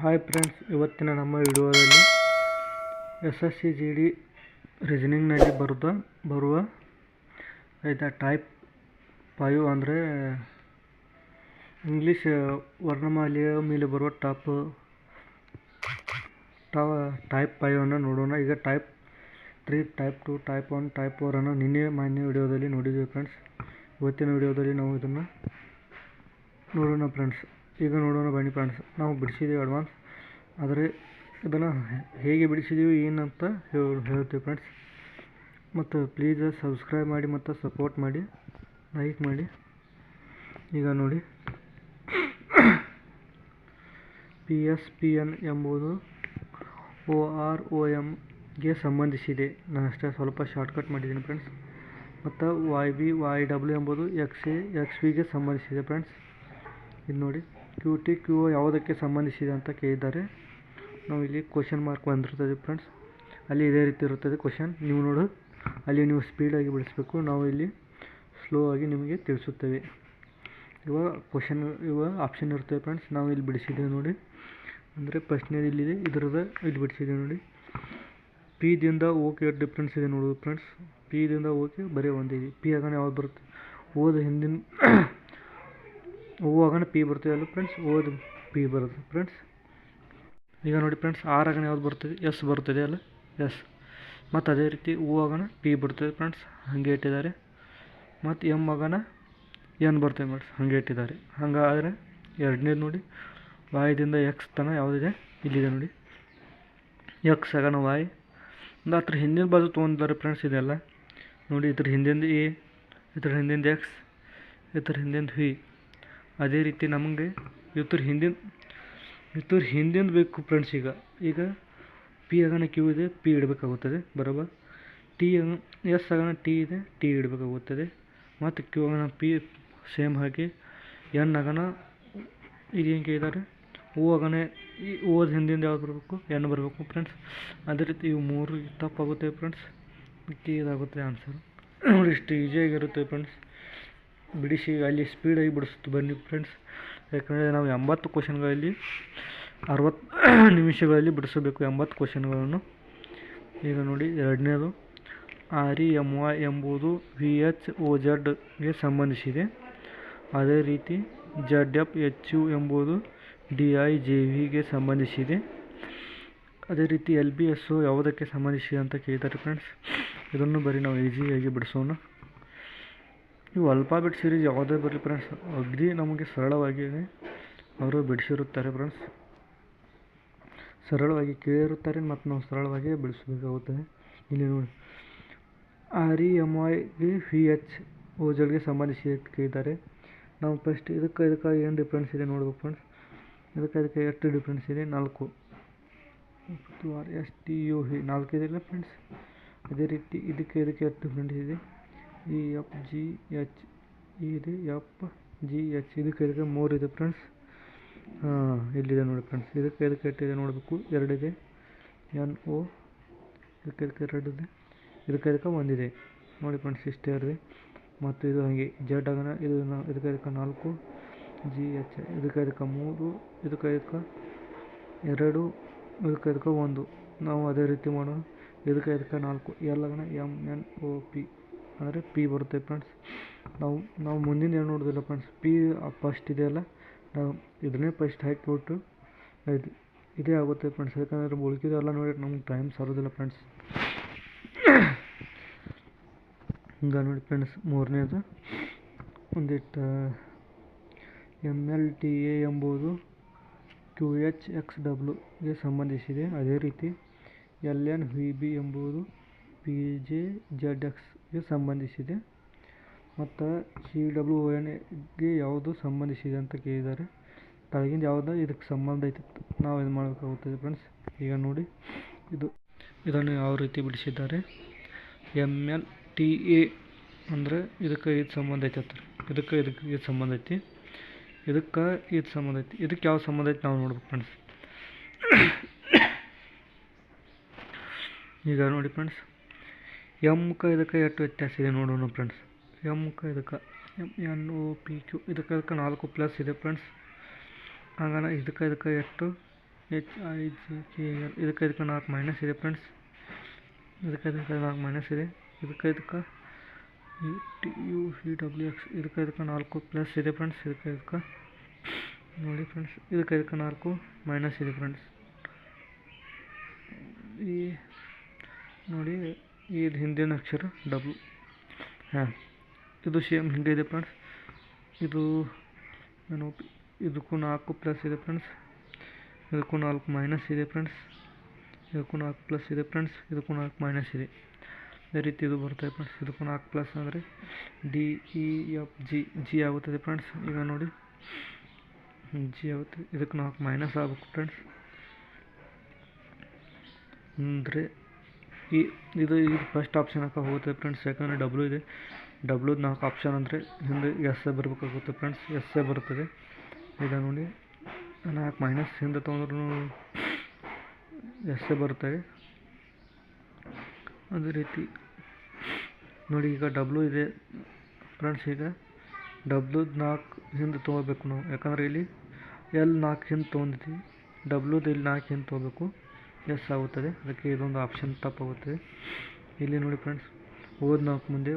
Hi friends, ಇವತ್ತಿನ ನಮ್ಮ ವಿಡಿಯೋದಲ್ಲಿ SSC GD ರೀಸನಿಂಗ್ನಲ್ಲಿ ಬರುವ ಟೈಪ್ 5 ಅಂದರೆ ಇಂಗ್ಲೀಷ್ ವರ್ಣಮಾಲೆಯ ಮೇಲೆ ಬರುವ ಟೈಪ್ 5 ಅನ್ನು ನೋಡೋಣ. ಈಗ ಟೈಪ್ 3, ಟೈಪ್ 2, ಟೈಪ್ 1, ಟೈಪ್ 4 ಅನ್ನು ಮಾನ್ಯ ವಿಡಿಯೋದಲ್ಲಿ ನೋಡಿದ್ದೀವಿ ಫ್ರೆಂಡ್ಸ್. ಇವತ್ತಿನ ವಿಡಿಯೋದಲ್ಲಿ ನಾವು ಇದನ್ನು ನೋಡೋಣ ಫ್ರೆಂಡ್ಸ್. ಈಗ ನೋಡೋಣ ಬನ್ನಿ ಫ್ರೆಂಡ್ಸ್. ನಾವು ಬಿಡಿಸಿದ್ದೀವಿ ಅಡ್ವಾನ್ಸ್, ಆದರೆ ಇದನ್ನು ಹೇಗೆ ಬಿಡಿಸಿದ್ದೀವಿ ಏನಂತ ಹೇಳ್ತೀವಿ ಫ್ರೆಂಡ್ಸ್. ಮತ್ತು ಪ್ಲೀಸ್ ಸಬ್ಸ್ಕ್ರೈಬ್ ಮಾಡಿ ಮತ್ತು ಸಪೋರ್ಟ್ ಮಾಡಿ, ಲೈಕ್ ಮಾಡಿ. ಈಗ ನೋಡಿ, PSPN ಎಂಬುದು OROMಗೆ ಸಂಬಂಧಿಸಿದೆ. ನಾನು ಅಷ್ಟೇ ಸ್ವಲ್ಪ ಶಾರ್ಟ್ಕಟ್ ಮಾಡಿದ್ದೀನಿ ಫ್ರೆಂಡ್ಸ್. ಮತ್ತು YB/YW ಎಂಬುದು XA XBಗೆ ಸಂಬಂಧಿಸಿದೆ ಫ್ರೆಂಡ್ಸ್. ಇದು ನೋಡಿ, QT QO ಯಾವುದಕ್ಕೆ ಸಂಬಂಧಿಸಿದೆ ಅಂತ ಕೇಳಿದ್ದಾರೆ. ನಾವು ಇಲ್ಲಿ ಕ್ವಶನ್ ಮಾರ್ಕ್ ಬಂದಿರ್ತದೆ ಫ್ರೆಂಡ್ಸ್. ಅಲ್ಲಿ ಇದೇ ರೀತಿ ಇರುತ್ತದೆ ಕ್ವಶನ್. ನೀವು ನೋಡು, ಅಲ್ಲಿ ನೀವು ಸ್ಪೀಡಾಗಿ ಬಿಡಿಸ್ಬೇಕು. ನಾವು ಇಲ್ಲಿ ಸ್ಲೋ ಆಗಿ ನಿಮಗೆ ತಿಳಿಸುತ್ತೇವೆ. ಇವ ಆಪ್ಷನ್ ಇರ್ತವೆ ಫ್ರೆಂಡ್ಸ್. ನಾವು ಇಲ್ಲಿ ಬಿಡಿಸಿದ್ದೇವೆ ನೋಡಿ. ಅಂದರೆ ಪ್ರಶ್ನೆ ಇಲ್ಲಿದೆ, ಇದರದ ಇಲ್ಲಿ ಬಿಡಿಸಿದ್ದೇವೆ ನೋಡಿ. P ದಿಂದ ಓಕೆ ಡಿಫ್ರೆನ್ಸ್ ಇದೆ ನೋಡೋದು ಫ್ರೆಂಡ್ಸ್. P ದಿಂದ ಓಕೆ ಬರೀ ಒಂದಿದೆ. P ಆಗೋಣ ಯಾವ್ದು ಬರುತ್ತೆ? ಓದ ಹಿಂದಿನ ಓ ಆಗೋಣ P ಬರ್ತದೆ ಅಲ್ಲ ಫ್ರೆಂಡ್ಸ್. ಓದು P ಬರುತ್ತೆ ಫ್ರೆಂಡ್ಸ್. ಈಗ ನೋಡಿ ಫ್ರೆಂಡ್ಸ್, ಆರ್ ಆಗೋಣ ಯಾವ್ದು ಬರ್ತದೆ? S ಬರ್ತದೆ ಅಲ್ಲ, S. ಮತ್ತು ಅದೇ ರೀತಿ ಓ ಆಗೋಣ P ಬರ್ತದೆ ಫ್ರೆಂಡ್ಸ್, ಹಾಗೆ ಇಟ್ಟಿದ್ದಾರೆ. ಮತ್ತು M ಆಗೋಣ N ಬರ್ತದೆ ಫ್ರೆಂಡ್ಸ್, ಹಾಗೆ ಇಟ್ಟಿದ್ದಾರೆ. ಹಾಗಾದರೆ ಎರಡನೇದು ನೋಡಿ, Y ದಿಂದ X ತನಕ ಯಾವುದಿದೆ? ಇಲ್ಲಿದೆ ನೋಡಿ. X ಆಗೋಣ Y. ಒಂದು ಅದ್ರ ಹಿಂದಿನ ಬಾಜು ತೊಗೊಂಡಿದ್ದಾರೆ ಫ್ರೆಂಡ್ಸ್. ಇದೆಲ್ಲ ನೋಡಿ, ಇದ್ರ ಹಿಂದಿಂದ A, ಇದ್ರ ಹಿಂದಿಂದ X, ಇದ್ರ ಹಿಂದಿಂದ V. ಅದೇ ರೀತಿ ನಮಗೆ ಇದ್ರ ಹಿಂದಿಂದ ಬೇಕು ಫ್ರೆಂಡ್ಸ್. ಈಗ P ಆಗೋಣ Q ಇದೆ, P ಇಡಬೇಕಾಗುತ್ತದೆ ಬರೋಬರ್. S ಆಗೋಣ T ಇದೆ, T ಇಡಬೇಕಾಗುತ್ತದೆ. ಮತ್ತು Q ಆಗೋಣ P ಸೇಮ್ ಹಾಗೆ. N ಆಗೋಣ ಇದು ಹೆಂಗೆ ಇದ್ದಾರೆ. O ಆಗೋಣ ಈ ಓದ ಹಿಂದಿಂದ ಯಾವ್ದು ಬರಬೇಕು? N ಬರಬೇಕು ಫ್ರೆಂಡ್ಸ್. ಅದೇ ರೀತಿ ಇವು ಮೂರು ತಪ್ಪಾಗುತ್ತೆ ಫ್ರೆಂಡ್ಸ್. ಇದಾಗುತ್ತೆ ಆನ್ಸರ್. ನೋಡಿ, ಇಷ್ಟು ಈಸಿಯಾಗಿರುತ್ತೆ ಫ್ರೆಂಡ್ಸ್. ಬಿಡಿಸಿ ಅಲ್ಲಿ ಸ್ಪೀಡಾಗಿ ಬಿಡಿಸ್ತು ಬನ್ನಿ ಫ್ರೆಂಡ್ಸ್. ಯಾಕಂದರೆ ನಾವು 80 ಕ್ವಶನ್ಗಳಲ್ಲಿ 60 ನಿಮಿಷಗಳಲ್ಲಿ ಬಿಡಿಸಬೇಕು, 80 ಕ್ವಶನ್ಗಳನ್ನು. ಈಗ ನೋಡಿ, ಎರಡನೇದು REMY ಎಂಬುದು VHOZಗೆ ಸಂಬಂಧಿಸಿದೆ. ಅದೇ ರೀತಿ ZFHU ಎಂಬುದು DIJVಗೆ ಸಂಬಂಧಿಸಿದೆ. ಅದೇ ರೀತಿ LBSO ಯಾವುದಕ್ಕೆ ಸಂಬಂಧಿಸಿದೆ ಅಂತ ಕೇಳಿದ್ದಾರೆ ಫ್ರೆಂಡ್ಸ್. ಇದನ್ನು ಬರೀ ನಾವು ಈಸಿಯಾಗಿ ಬಿಡಿಸೋಣ. ಇವು ಆಲ್ಫಾಬೆಟ್ ಸೀರೀಸ್ ಯಾವುದೇ ಬರಲಿ ಫ್ರೆಂಡ್ಸ್, ಅಗದಿ ನಮಗೆ ಸರಳವಾಗಿ ಅವರು ಬಿಡಿಸಿರುತ್ತಾರೆ ಫ್ರೆಂಡ್ಸ್. ಸರಳವಾಗಿ ಕೇಳಿರುತ್ತಾರೆ ಮತ್ತು ನಾವು ಸರಳವಾಗಿ ಬಿಡಿಸಬೇಕಾಗುತ್ತದೆ. ಇಲ್ಲಿ ನೋಡಿ, REMYಗೆ VHOZಗೆ ಸಂಬಂಧಿಸಿ ಕೇಳಿದ್ದಾರೆ. ನಾವು ಫಸ್ಟ್ ಇದಕ್ಕೆ ಏನು ಡಿಫ್ರೆನ್ಸ್ ಇದೆ ನೋಡ್ಬೇಕು ಫ್ರೆಂಡ್ಸ್. ಇದಕ್ಕೆ ಎಷ್ಟು ಡಿಫ್ರೆನ್ಸ್ ಇದೆ? 4. STUV 4 ಇದೆಲ್ಲ ಫ್ರೆಂಡ್ಸ್. ಅದೇ ರೀತಿ ಇದಕ್ಕೆ ಎಷ್ಟು ಡಿಫ್ರೆನ್ಸ್ ಇದೆ? EFGH ಇದೆ, FGH ಇದಕ್ಕೆ 3 ಇದೆ ಫ್ರೆಂಡ್ಸ್. ಇಲ್ಲಿದೆ ನೋಡಿ ಫ್ರೆಂಡ್ಸ್. ಇದಕ್ಕೆ ಎಷ್ಟಿದೆ ನೋಡಬೇಕು? 2 ಇದೆ. NO ಇದಕ್ಕೆ 2 ಇದೆ. ಇದಕ್ಕೆ 1 ಇದೆ ನೋಡಿ ಫ್ರೆಂಡ್ಸ್. ಇಷ್ಟೇ ಇದೆ. ಮತ್ತು ಇದು ಹಾಗೆ Z ಆಗೋಣ ಇದಕ್ಕೆ 4, GH ಇದಕ್ಕೆ 3, ಇದಕ್ಕೆ 2, ಇದಕ್ಕೆ 1. ನಾವು ಅದೇ ರೀತಿ ಮಾಡೋಣ. ಇದಕ್ಕೆ 4, L ಆಗೋಣ MNOP ಅಂದರೆ P ಬರುತ್ತೆ ಫ್ರೆಂಡ್ಸ್. ನಾವು ಮುಂದಿನ ಏನು ನೋಡೋದಿಲ್ಲ ಫ್ರೆಂಡ್ಸ್. P ಫಸ್ಟ್ ಇದೆಯಲ್ಲ, ನಾವು ಇದನ್ನೇ ಫಸ್ಟ್ ಹಾಕಿಬಿಟ್ಟು ಇದೇ ಆಗುತ್ತೆ ಫ್ರೆಂಡ್ಸ್. ಯಾಕಂದರೆ ಉಳ್ಕಿದೆಲ್ಲ ನೋಡಿ ನಮ್ಗೆ ಟೈಮ್ ಸಾರೋದಿಲ್ಲ ಫ್ರೆಂಡ್ಸ್. ಹಿಂಗೆ ನೋಡಿ ಫ್ರೆಂಡ್ಸ್. ಮೂರನೇದು ಒಂದಿಟ್ಟು MLTA ಎಂಬುದು QHXWಗೆ ಸಂಬಂಧಿಸಿದೆ. ಅದೇ ರೀತಿ LNVB ಎಂಬುದು PJZXಗೆ ಸಂಬಂಧಿಸಿದೆ. ಮತ್ತು CWONಗೆ ಯಾವುದು ಸಂಬಂಧಿಸಿದೆ ಅಂತ ಕೇಳಿದ್ದಾರೆ. ಕೆಳಗಿಂದ ಯಾವುದು ಇದಕ್ಕೆ ಸಂಬಂಧ ಐತೆ ನಾವು ಇದು ಮಾಡಬೇಕಾಗುತ್ತದೆ ಫ್ರೆಂಡ್ಸ್. ಈಗ ನೋಡಿ, ಇದನ್ನು ಯಾವ ರೀತಿ ಬಿಡಿಸಿದ್ದಾರೆ. MLTA ಅಂದರೆ ಇದಕ್ಕೆ ಇದು ಸಂಬಂಧ ಐತೆ ಹತ್ರ, ಇದಕ್ಕೆ ಇದು ಸಂಬಂಧ ಐತಿ, ಇದಕ್ಕೆ ಇದು ಸಂಬಂಧ ಐತಿ. ಇದಕ್ಕೆ ಯಾವ ಸಂಬಂಧ ಐತಿ ನಾವು ನೋಡ್ಬೇಕು ಫ್ರೆಂಡ್ಸ್. ಈಗ ನೋಡಿ ಫ್ರೆಂಡ್ಸ್, ಎಮ್ಗೆ ಇದಕ್ಕೆ ಎಷ್ಟು ವ್ಯತ್ಯಾಸ ಇದೆ ನೋಡೋಣ ಫ್ರೆಂಡ್ಸ್. ಎಮ್ಗೆ ಇದಕ್ಕೆ MNOPQ ಇದಕ್ಕೆ 4+ ಇದೆ ಫ್ರೆಂಡ್ಸ್. ಹಾಗಾದ್ರೆ ಇದಕ್ಕೆ ಎಷ್ಟು HIJKL ಇದಕ್ಕೆ 4 ಮೈನಸ್ ಇದೆ ಫ್ರೆಂಡ್ಸ್. ಇದಕ್ಕೆ 4 ಮೈನಸ್ ಇದೆ. ಇದಕ್ಕೆ TUVWX ಇದಕ್ಕೆ 4 ಪ್ಲಸ್ ಇದೆ ಫ್ರೆಂಡ್ಸ್. ಇದಕ್ಕೆ ನೋಡಿ ಫ್ರೆಂಡ್ಸ್, ಇದಕ್ಕೆ 4 ಮೈನಸ್ ಇದೆ ಫ್ರೆಂಡ್ಸ್. ಈ ನೋಡಿ ಇದು ಹಿಂದಿನ ಅಕ್ಷರ ಡಬ್ಲ್ಯೂ. ಇದು ಸೇಮ್ ಹಿಂಗೆ ಇದೆ ಫ್ರೆಂಡ್ಸ್. ಇದಕ್ಕೂ 4 ಪ್ಲಸ್ ಇದೆ ಫ್ರೆಂಡ್ಸ್. ಇದಕ್ಕೂ 4 ಮೈನಸ್ ಇದೆ ಫ್ರೆಂಡ್ಸ್. ಇದಕ್ಕೂ 4 ಪ್ಲಸ್ ಇದೆ ಫ್ರೆಂಡ್ಸ್. ಇದಕ್ಕೂ 4 ಮೈನಸ್ ಇದೆ. ಅದೇ ರೀತಿ ಇದು ಬರ್ತದೆ ಫ್ರೆಂಡ್ಸ್. ಇದಕ್ಕೂ 4 ಪ್ಲಸ್ ಅಂದರೆ DEFG ಜಿ ಆಗುತ್ತದೆ ಫ್ರೆಂಡ್ಸ್. ಈಗ ನೋಡಿ ಜಿ ಆಗುತ್ತೆ. ಇದಕ್ಕೆ 4 ಮೈನಸ್ ಆಗಬೇಕು ಫ್ರೆಂಡ್ಸ್. ಅಂದರೆ ಇದು ಫಸ್ಟ್ ಆಪ್ಷನ್ ಹೋಗುತ್ತೆ ಫ್ರೆಂಡ್ಸ್. ಯಾಕಂದರೆ ಡಬ್ಲ್ಯೂ ಇದೆ. ಡಬ್ಲ್ಯೂದು 4 ಆಪ್ಷನ್ ಅಂದರೆ ಹಿಂದೆ ಎಸ್ ಬರಬೇಕಾಗುತ್ತೆ ಫ್ರೆಂಡ್ಸ್. ಎಸ್ ಬರುತ್ತದೆ. ಈಗ ನೋಡಿ 4 ಮೈನಸ್ ಹಿಂದೆ ತೊಗೊಂಡ್ರೂ ಎಸ್ ಬರುತ್ತದೆ. ಅದೇ ರೀತಿ ನೋಡಿ ಈಗ ಡಬ್ಲ್ಯೂ ಇದೆ ಫ್ರೆಂಡ್ಸ್. ಈಗ ಡಬ್ಲ್ಯೂದು 4 ಹಿಂದೆ ತೊಗೋಬೇಕು ನಾವು. ಯಾಕಂದರೆ ಇಲ್ಲಿ ಎಲ್ 4 ಹಿಂದೆ ತೊಗೊಂಡಿದ್ದೀವಿ. ಡಬ್ಲ್ಯೂದು ಇಲ್ಲಿ 4 ಹಿಂದೆ ತೊಗೋಬೇಕು. ಎಸ್ ಆಗುತ್ತದೆ. ಅದಕ್ಕೆ ಇದೊಂದು ಆಪ್ಷನ್ ತಪ್ಪಾಗುತ್ತದೆ. ಇಲ್ಲಿ ನೋಡಿ ಫ್ರೆಂಡ್ಸ್, ಓದ್ 4 ಮುಂದೆ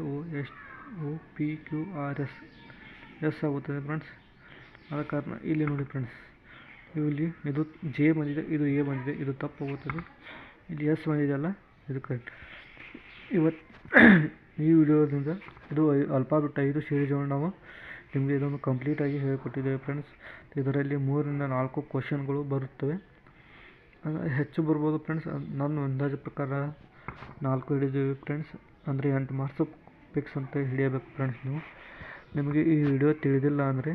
OPQRS ಎಸ್ ಆಗುತ್ತದೆ ಫ್ರೆಂಡ್ಸ್. ಆದ ಕಾರಣ ಇಲ್ಲಿ ನೋಡಿ ಫ್ರೆಂಡ್ಸ್, ಇಲ್ಲಿ ಇದು ಜೆ ಬಂದಿದೆ, ಇದು ಎ ಬಂದಿದೆ, ಇದು ತಪ್ಪು ಹೋಗುತ್ತದೆ. ಇಲ್ಲಿ ಎಸ್ ಬಂದಿದೆಯಲ್ಲ, ಇದು ಕರೆಕ್ಟ್. ಇವತ್ತು ಈ ವಿಡಿಯೋದಿಂದ ಇದು ಅಲ್ಫಾಬೆಟ್ 5 ಸೀರೀಸನ್ನು ನಾವು ನಿಮಗೆ ಇದೊಂದು ಕಂಪ್ಲೀಟಾಗಿ ಹೇಳಿಕೊಟ್ಟಿದ್ದೇವೆ ಫ್ರೆಂಡ್ಸ್. ಇದರಲ್ಲಿ 3 ರಿಂದ 4 ಕ್ವಶನ್ಗಳು ಬರುತ್ತವೆ. ಹೆಚ್ಚು ಬರ್ಬೋದು ಫ್ರೆಂಡ್ಸ್. ನನ್ನ ಅಂದಾಜು ಪ್ರಕಾರ 4 ಹಿಡಿದೀವಿ ಫ್ರೆಂಡ್ಸ್. ಅಂದರೆ 8 ಮಾರ್ಕ್ಸು ಫಿಕ್ಸ್ ಅಂತ ಹಿಡಿಯಬೇಕು ಫ್ರೆಂಡ್ಸ್. ನಿಮಗೆ ಈ ವಿಡಿಯೋ ತಿಳಿದಿಲ್ಲ ಅಂದರೆ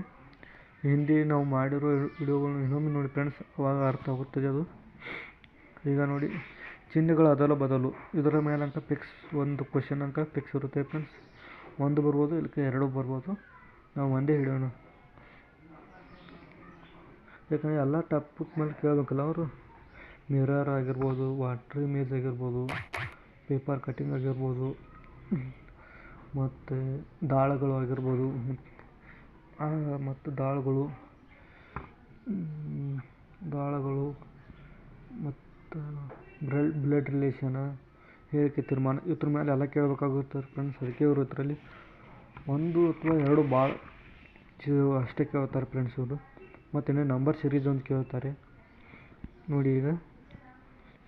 ಹಿಂದೆ ನಾವು ಮಾಡಿರೋ ವಿಡಿಯೋಗಳನ್ನ ಇನ್ನೊಮ್ಮೆ ನೋಡಿ ಫ್ರೆಂಡ್ಸ್. ಅವಾಗ ಅರ್ಥ ಆಗುತ್ತದೆ ಅದು. ಈಗ ನೋಡಿ, ಚಿಹ್ನೆಗಳು ಅದಲು ಬದಲು ಇದರ ಮೇಲೆ ಅಂಕ ಫಿಕ್ಸ್. ಒಂದು ಕ್ವಶನ್ ಅಂಕ ಫಿಕ್ಸ್ ಇರುತ್ತೆ ಫ್ರೆಂಡ್ಸ್. 1 ಬರ್ಬೋದು, ಇದಕ್ಕೆ 2 ಬರ್ಬೋದು. ನಾವು ಒಂದೇ ಹಿಡಿಯೋಣ. ಯಾಕಂದರೆ ಎಲ್ಲ ಟಾಪಿಕ್ ಮೇಲೆ ಕೇಳಬೇಕಲ್ಲ ಅವರು. ಮಿರರ್ ಆಗಿರ್ಬೋದು, ವಾಟರ್ ಇಮೇಜ್ ಆಗಿರ್ಬೋದು, ಪೇಪರ್ ಕಟಿಂಗ್ ಆಗಿರ್ಬೋದು, ಮತ್ತು ದಾಳಗಳು ಆಗಿರ್ಬೋದು, ಮತ್ತು ದಾಳಗಳು ಮತ್ತು ಬ್ಲಡ್ ರಿಲೇಷನ್, ಹೇಳಿಕೆ ತೀರ್ಮಾನ, ಇದ್ರ ಮೇಲೆ ಎಲ್ಲ ಕೇಳಬೇಕಾಗುತ್ತೆ ಫ್ರೆಂಡ್ಸ್. ಅದಕ್ಕೆ ಇವರು ಇದರಲ್ಲಿ 1 ಅಥವಾ 2 ಭಾಳ ಅಷ್ಟೇ ಕೇಳ್ತಾರೆ ಫ್ರೆಂಡ್ಸ್ ಇವರು. ಮತ್ತು ಇನ್ನೂ ನಂಬರ್ ಸೀರೀಸ್ ಒಂದು ಕೇಳ್ತಾರೆ ನೋಡಿ. ಈಗ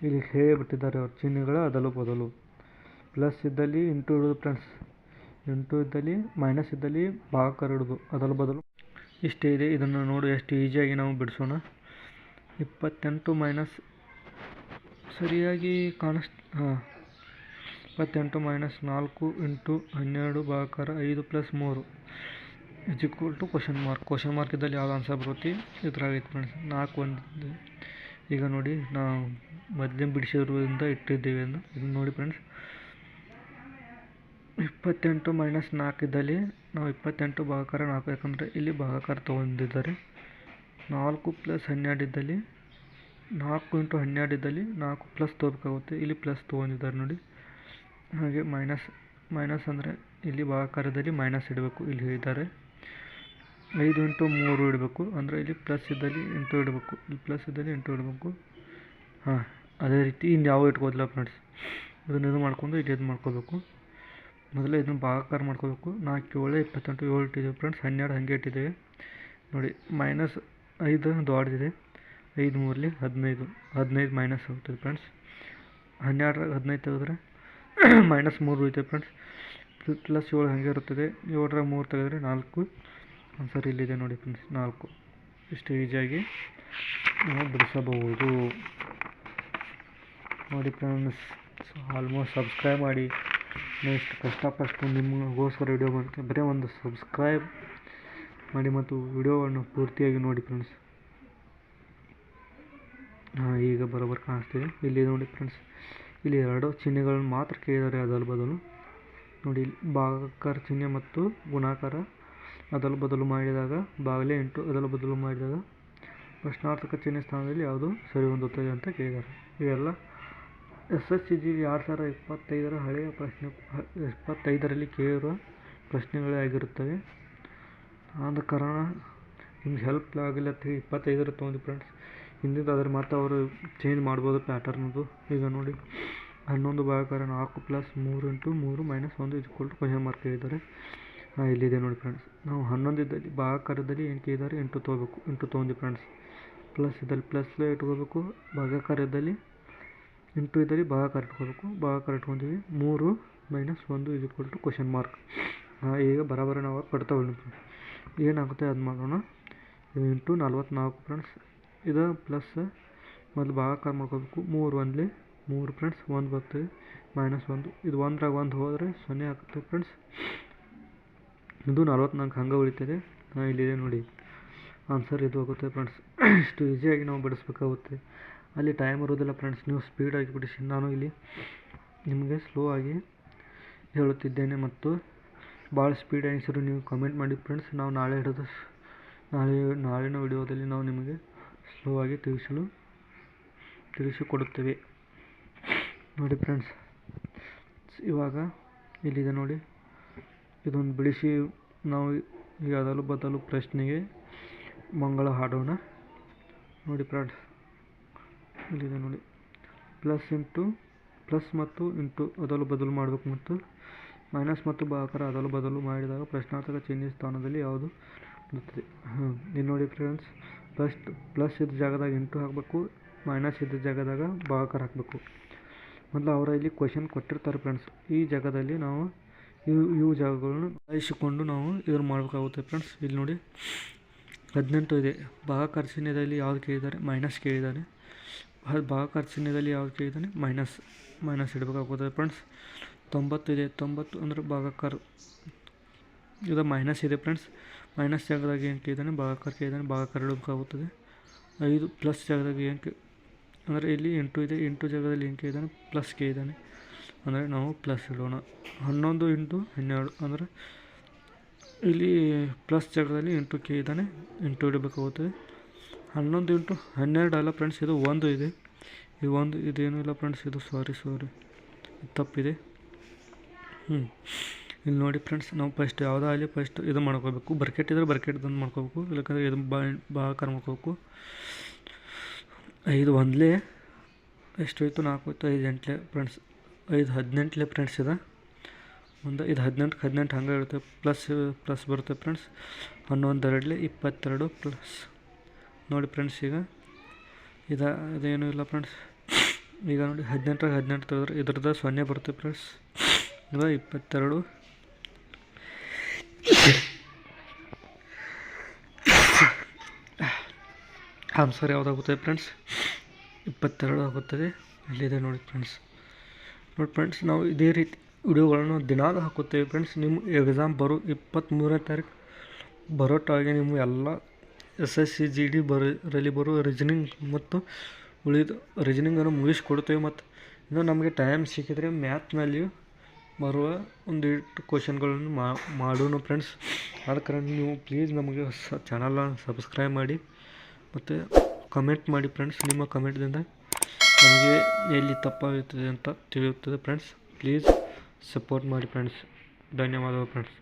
ಇಲ್ಲಿ ಹೇಳಿಬಿಟ್ಟಿದ್ದಾರೆ ಅವ್ರ ಚಿಹ್ನೆಗಳ ಅದಲು ಬದಲು. ಪ್ಲಸ್ ಇದ್ದಲ್ಲಿ ಇಂಟು ಇಡೋದು ಫ್ರೆಂಡ್ಸ್. ಇಂಟು ಇದ್ದಲ್ಲಿ ಮೈನಸ್ ಇದ್ದಲ್ಲಿ ಭಾಗಾಕಾರ ಇಡೋದು, ಅದಲು ಬದಲು. ಇಷ್ಟೇ ಇದೆ. ಇದನ್ನು ನೋಡಿ ಎಷ್ಟು ಈಸಿಯಾಗಿ ನಾವು ಬಿಡಿಸೋಣ. 28 ಮೈನಸ್ ಸರಿಯಾಗಿ 28 ಮೈನಸ್ 4 ಇಂಟು 12 ಭಾಗಾಕಾರ 5 plus 3 is equal to question mark. Question mark ಇದ್ದಲ್ಲಿ ಯಾವ್ದು ಆನ್ಸರ್ ಬರುತ್ತೆ ಇದ್ರಾಗೈತೆ ಫ್ರೆಂಡ್ಸ್. 4 ಬಂದಿದೆ. ಈಗ ನೋಡಿ, ನಾವು ಮೊದಲೇ ಬಿಡಿಸಿರೋದ್ರಿಂದ ಇಟ್ಟಿದ್ದೇವೆ ಅಂತ. ಇದನ್ನು ನೋಡಿ ಫ್ರೆಂಡ್ಸ್, 28 ಮೈನಸ್ 4 ಇದ್ದಲ್ಲಿ ನಾವು 28 ಭಾಗಾಕಾರ 4, ಯಾಕಂದರೆ ಇಲ್ಲಿ ಭಾಗಾಕಾರ ತೊಗೊಂಡಿದ್ದಾರೆ. 4 ಪ್ಲಸ್ 12 ಇದ್ದಲ್ಲಿ 4 ಇಂಟು 12 ಇದ್ದಲ್ಲಿ 4 ಪ್ಲಸ್ ತೊಗೋಬೇಕಾಗುತ್ತೆ. ಇಲ್ಲಿ ಪ್ಲಸ್ ತೊಗೊಂಡಿದ್ದಾರೆ ನೋಡಿ. ಹಾಗೆ ಮೈನಸ್ ಅಂದರೆ ಇಲ್ಲಿ ಭಾಗಾಕಾರದಲ್ಲಿ ಮೈನಸ್ ಇಡಬೇಕು, ಇಲ್ಲಿ ಹೇಳಿದ್ದಾರೆ. 5 ಇಂಟು 3 ಇಡಬೇಕು, ಅಂದರೆ ಇಲ್ಲಿ ಪ್ಲಸ್ ಇದ್ದಲ್ಲಿ ಇಂಟು ಇಡಬೇಕು, ಇಲ್ಲಿ ಪ್ಲಸ್ ಇದ್ದಲ್ಲಿ ಇಂಟು ಇಡಬೇಕು. ಅದೇ ರೀತಿ ಇನ್ನು ಯಾವ ಇಟ್ಕೋದಿಲ್ಲ ಫ್ರೆಂಡ್ಸ್. ಇದನ್ನು ಇದು ಮಾಡ್ಕೊಂಡು ಇಲ್ಲಿ ಇದು ಮಾಡ್ಕೋಬೇಕು. ಮೊದಲೇ ಇದನ್ನು ಭಾಗಾಕಾರ ಮಾಡ್ಕೋಬೇಕು. 4 7 28 7 ಇಟ್ಟಿದ್ದೇವೆ ಫ್ರೆಂಡ್ಸ್. 12 ಹಾಗೆ ಇಟ್ಟಿದ್ದೇವೆ ನೋಡಿ. ಮೈನಸ್ 5 ದೊಡ್ಡದಿದೆ. 5 3 15 ಮೈನಸ್ ಆಗುತ್ತದೆ ಫ್ರೆಂಡ್ಸ್. 12 15 ತೆಗೆದ್ರೆ ಮೈನಸ್ 3 ಉಳಿತೆ ಫ್ರೆಂಡ್ಸ್. ಪ್ಲಸ್ 7 ಹಾಗೆ ಇರುತ್ತದೆ. 7 3 ತೆಗೆದ್ರೆ 4 ಆನ್ಸರ್ ಇಲ್ಲಿದೆ ನೋಡಿ ಫ್ರೆಂಡ್ಸ್, 4. ಇಷ್ಟು ಈಸಿಯಾಗಿ ನಾವು ಬಿಡಿಸಬಹುದು ನೋಡಿ ಫ್ರೆಂಡ್ಸ್. ಆಲ್ಮೋಸ್ಟ್ ಸಬ್ಸ್ಕ್ರೈಬ್ ಮಾಡಿ. ನೆಕ್ಸ್ಟ್ ಕಷ್ಟಪಟ್ಟು ನಿಮಗೋಸ್ಕರ ವಿಡಿಯೋ ಮಾಡ್ತೀನಿ. ಬರೀ ಒಂದು ಸಬ್ಸ್ಕ್ರೈಬ್ ಮಾಡಿ ಮತ್ತು ವಿಡಿಯೋವನ್ನು ಪೂರ್ತಿಯಾಗಿ ನೋಡಿ ಫ್ರೆಂಡ್ಸ್. ಈಗ ಬರೋಬ್ಬರ ಕಾಣಿಸ್ತಿದೆ. ಇಲ್ಲಿ ನೋಡಿ ಫ್ರೆಂಡ್ಸ್, ಇಲ್ಲಿ 2 ಚಿಹ್ನೆಗಳನ್ನು ಮಾತ್ರ ಕೇಳಿದ್ದಾರೆ ಅದಲು ಬದಲು ನೋಡಿ. ಭಾಗಾಕಾರ ಚಿಹ್ನೆ ಮತ್ತು ಗುಣಾಕಾರ ಅದಲು ಬದಲು ಮಾಡಿದಾಗ ಬಾಗಿಲೆ 8 ಅದಲು ಬದಲು ಮಾಡಿದಾಗ ಪ್ರಶ್ನಾರ್ಥಕ ಚಿಹ್ನೆ ಸ್ಥಾನದಲ್ಲಿ ಯಾವುದು ಸರಿ ಹೊಂದುತ್ತದೆ ಅಂತ ಕೇಳಿದ್ದಾರೆ. ಇವೆಲ್ಲ SSCG 2025 ಹಳೆಯ ಪ್ರಶ್ನೆ 25ರಲ್ಲಿ ಕೇಳಿರುವ ಪ್ರಶ್ನೆಗಳೇ ಆಗಿರುತ್ತವೆ. ಆದ ಕಾರಣ ನಿಮ್ಗೆ ಹೆಲ್ಪ್ ಆಗಲಿ ಅಂತ 25 ತೊಗೊಂಡು ಫ್ರೆಂಡ್ಸ್. ಹಿಂದಿದ್ದು ಆದರೆ ಮತ್ತು ಅವರು ಚೇಂಜ್ ಮಾಡ್ಬೋದು ಪ್ಯಾಟರ್ನದು. ಈಗ ನೋಡಿ 11 ಭಾಗಾಕಾರ 4 + 3 × 3 - 1 = ಕ್ವೆಶ್ಚನ್ ಮಾರ್ಕ್ ಹೇಳಿದ್ದಾರೆ. ಇಲ್ಲಿದೆ ನೋಡಿ ಫ್ರೆಂಡ್ಸ್. ನಾವು 11 ಇದ್ದಲ್ಲಿ ಭಾಗಾಕಾರದಲ್ಲಿ ಏನು ಕೇಳಿದ್ದಾರೆ, ಇಂಟು ತೊಗೋಬೇಕು. ಇಂಟು ತೊಗೊಂಡು ಫ್ರೆಂಡ್ಸ್. ಪ್ಲಸ್ ಇದ್ದಲ್ಲಿ ಪ್ಲಸ್ಲೇ ಇಟ್ಕೋಬೇಕು. ಭಾಗಾಕಾರ ಇದ್ದಲ್ಲಿ ಇಂಟು ಇದ್ದಲ್ಲಿ ಭಾಗಾಕಾರ ಇಟ್ಕೋಬೇಕು. ಭಾಗಾಕಾರ ಇಟ್ಕೊಂತೀವಿ. 3 - 1 = ಕ್ವೆಶ್ಚನ್ ಮಾರ್ಕ್. ಈಗ ಬರೋಬ್ಬರ ನಾವು ಪಡ್ತಾವೆ ಏನಾಗುತ್ತೆ ಅದು ಮಾಡೋಣ. Into 44 friends. ಇದು ಪ್ಲಸ್ ಮೊದಲು ಭಾಗಾಕಾರ ಮಾಡ್ಕೋಬೇಕು. 3 1 3 ಫ್ರೆಂಡ್ಸ್. 1 ಬರ್ತದೆ -1. ಇದು 1ರಾಗ 1 ಹೋದರೆ 0 ಆಗುತ್ತೆ ಫ್ರೆಂಡ್ಸ್. ಇದು 44 ಹಂಗೆ ಉಳಿತದೆ. ಇಲ್ಲಿದೆ ನೋಡಿ ಆನ್ಸರ್ ಇದು ಆಗುತ್ತೆ ಫ್ರೆಂಡ್ಸ್. ಇಷ್ಟು ಈಸಿಯಾಗಿ ನಾವು ಬಿಡಿಸ್ಬೇಕಾಗುತ್ತೆ. ಅಲ್ಲಿ ಟೈಮ್ ಇರೋದಿಲ್ಲ ಫ್ರೆಂಡ್ಸ್. ನೀವು ಸ್ಪೀಡಾಗಿ ಬಿಡಿಸಿ. ನಾನು ಇಲ್ಲಿ ನಿಮಗೆ ಸ್ಲೋ ಆಗಿ ಹೇಳುತ್ತಿದ್ದೇನೆ ಮತ್ತು ಭಾಳ ಸ್ಪೀಡ್ ಆನ್ಸರು ನೀವು ಕಮೆಂಟ್ ಮಾಡಿ ಫ್ರೆಂಡ್ಸ್. ನಾವು ನಾಳೆ ಹಿಡಿದು ನಾಳಿನ ವಿಡಿಯೋದಲ್ಲಿ ನಾವು ನಿಮಗೆ ಸ್ಲೋ ಆಗಿ ತಿಳಿಸಿಕೊಡುತ್ತೇವೆ ನೋಡಿ ಫ್ರೆಂಡ್ಸ್. ಇವಾಗ ಇಲ್ಲಿದೆ ನೋಡಿ. ಇದೊಂದು ಬಿಡಿಸಿ ನಾವು ಈ ಅದಲು ಬದಲು ಪ್ರಶ್ನೆಗೆ ಮಂಗಳ ಹಾಡೋಣ ನೋಡಿ ಫ್ರೆಂಡ್ಸ್. ಇಲ್ಲಿದೆ ನೋಡಿ. ಪ್ಲಸ್ ಮತ್ತು ಇಂಟು ಅದಲು ಬದಲು ಮಾಡಬೇಕು ಮತ್ತು ಮೈನಸ್ ಮತ್ತು ಭಾಗಾಕಾರ ಅದಲು ಬದಲು ಮಾಡಿದಾಗ ಪ್ರಶ್ನಾರ್ಥಕ ಚಿಹ್ನೆ ಸ್ಥಾನದಲ್ಲಿ ಯಾವುದು ಇರುತ್ತದೆ. ಇಲ್ಲಿ ನೋಡಿ ಫ್ರೆಂಡ್ಸ್. ಪ್ಲಸ್ ಇದ್ದ ಜಾಗದಾಗ ಇಂಟು ಹಾಕಬೇಕು. ಮೈನಸ್ ಇದ್ದ ಜಾಗದಾಗ ಭಾಗಾಕಾರ ಹಾಕಬೇಕು. ಮೊದಲು ಅವರ ಇಲ್ಲಿ ಕ್ವೆಶ್ಚನ್ ಕೊಟ್ಟಿರ್ತಾರೆ ಫ್ರೆಂಡ್ಸ್. ಈ ಜಾಗದಲ್ಲಿ ನಾವು ಇವು ಜಾಗಗಳನ್ನು ಆರಿಸಿಕೊಂಡು ನಾವು ಇದನ್ನು ಮಾಡಬೇಕಾಗುತ್ತೆ ಫ್ರೆಂಡ್ಸ್. ಇಲ್ಲಿ ನೋಡಿ 18 ಇದೆ. ಭಾಗಾಕಾರ ಚಿಹ್ನೆಯಲ್ಲಿ ಯಾವುದು ಕೇಳಿದ್ದಾರೆ, ಮೈನಸ್ ಕೇಳಿದ್ದಾನೆ. ಭಾಗಾಕಾರ ಚಿಹ್ನೆಯಲ್ಲಿ ಯಾವುದು ಕೇಳಿದ್ದಾನೆ, ಮೈನಸ್ ಇಡಬೇಕಾಗುತ್ತದೆ ಫ್ರೆಂಡ್ಸ್. 90 ಇದೆ. 90 ಅಂದರೆ ಭಾಗಾಕಾರ ಇದು ಮೈನಸ್ ಇದೆ ಫ್ರೆಂಡ್ಸ್. ಮೈನಸ್ ಜಾಗದಾಗ ಏನು ಕೇಳಿದ್ದಾನೆ, ಭಾಗಾಕಾರ ಕೇಳಿದ್ದಾನೆ. ಭಾಗಾಕಾರ ಇಡಬೇಕಾಗುತ್ತದೆ. 5 ಪ್ಲಸ್ ಜಾಗದಾಗ ಏನು ಅಂದರೆ ಇಲ್ಲಿ 8 ಇದೆ. 8 ಜಾಗದಲ್ಲಿ ಏನು ಕೇಳಿದ್ದಾನೆ, ಪ್ಲಸ್ ಕೇಳಿದ್ದಾನೆ. ಅಂದರೆ ನಾವು ಪ್ಲಸ್ ಇಡೋಣ. 11 × 12 ಅಂದರೆ ಇಲ್ಲಿ ಪ್ಲಸ್ ಜಾಗದಲ್ಲಿ ಇಂಟು ಕೇಳಿದ್ದಾನೆ, ಇಂಟು ಇಡಬೇಕಾಗುತ್ತದೆ. 11 × 12 ಅಲ್ಲ ಫ್ರೆಂಡ್ಸ್, ಇದು 1 ಇದೆ. ಇದು 1 ಇದೇನೂ ಇಲ್ಲ ಫ್ರೆಂಡ್ಸ್. ಇದು ಸಾರಿ ತಪ್ಪಿದೆ. ಇಲ್ಲಿ ನೋಡಿ ಫ್ರೆಂಡ್ಸ್. ನಾವು ಫಸ್ಟ್ ಯಾವುದಾಗಲಿ ಫಸ್ಟ್ ಇದು ಮಾಡ್ಕೋಬೇಕು. ಬರ್ಕೆಟ್ ಇದ್ದರೆ ಬರ್ಕೆಟ್ ತಂದು ಮಾಡ್ಕೋಬೇಕು. ಇಲ್ಲಕಂದ್ರೆ ಇದು ಭಾಗಾಕಾರ ಮಾಡ್ಕೋಬೇಕು. 5 1 ಎಷ್ಟು ಹೋಯ್ತು, 4 ಹೋಯ್ತು. 5 8 ಫ್ರೆಂಡ್ಸ್. 5 18 ಫ್ರೆಂಡ್ಸ್. ಇದು 18 ಹಂಗೆ ಇರುತ್ತೆ. ಪ್ಲಸ್ ಬರುತ್ತೆ ಫ್ರೆಂಡ್ಸ್. 11 2 22 ಪ್ಲಸ್ ನೋಡಿ ಫ್ರೆಂಡ್ಸ್. ಈಗ ಇದೇನೂ ಇಲ್ಲ ಫ್ರೆಂಡ್ಸ್. ಈಗ ನೋಡಿ 18 ತೆಗೆದ್ರೆ ಇದ್ರದ್ದು 0 ಬರುತ್ತೆ ಫ್ರೆಂಡ್ಸ್. ಇವಾಗ 22 ಆನ್ಸರ್ ಯಾವುದಾಗುತ್ತೆ ಫ್ರೆಂಡ್ಸ್, 22 ಆಗುತ್ತದೆ. ಇಲ್ಲಿದೆ ನೋಡಿ ಫ್ರೆಂಡ್ಸ್. ನಾವು ಇದೇ ರೀತಿ ವಿಡಿಯೋಗಳನ್ನು ದಿನಾಲು ಹಾಕುತ್ತೇವೆ ಫ್ರೆಂಡ್ಸ್. ನಿಮ್ಮ ಎಕ್ಸಾಮ್ 23ನೇ ತಾರೀಕು ಬರೋಟ್ಟಾಗಿ ನಿಮ್ಮ ಎಲ್ಲ SSC GD ಬರೋ ರೀಸನಿಂಗ್ ಮತ್ತು ಉಳಿದ ರೀಸನಿಂಗನ್ನು ಮುಗಿಸ್ಕೊಡ್ತೇವೆ. ಮತ್ತು ಇನ್ನು ನಮಗೆ ಟೈಮ್ ಸಿಕ್ಕಿದರೆ ಮ್ಯಾಥ್ನಲ್ಲಿಯೂ ಬರುವ ಒಂದಿಷ್ಟು ಕ್ವಶನ್ಗಳನ್ನು ಮಾಡೋಣ ಫ್ರೆಂಡ್ಸ್. ಆದ ಕಾರಣ ನೀವು ಪ್ಲೀಸ್ ನಮಗೆ ಚಾನಲ್ನ ಸಬ್ಸ್ಕ್ರೈಬ್ ಮಾಡಿ ಮತ್ತು ಕಮೆಂಟ್ ಮಾಡಿ ಫ್ರೆಂಡ್ಸ್. ನಿಮ್ಮ ಕಮೆಂಟ್ದಿಂದ ನಮಗೆ ಎಲ್ಲಿ ತಪ್ಪಾಗುತ್ತದೆ ಅಂತ ತಿಳಿಯುತ್ತದೆ ಫ್ರೆಂಡ್ಸ್. ಪ್ಲೀಸ್ ಸಪೋರ್ಟ್ ಮಾಡಿ ಫ್ರೆಂಡ್ಸ್. ಧನ್ಯವಾದಗಳು ಫ್ರೆಂಡ್ಸ್.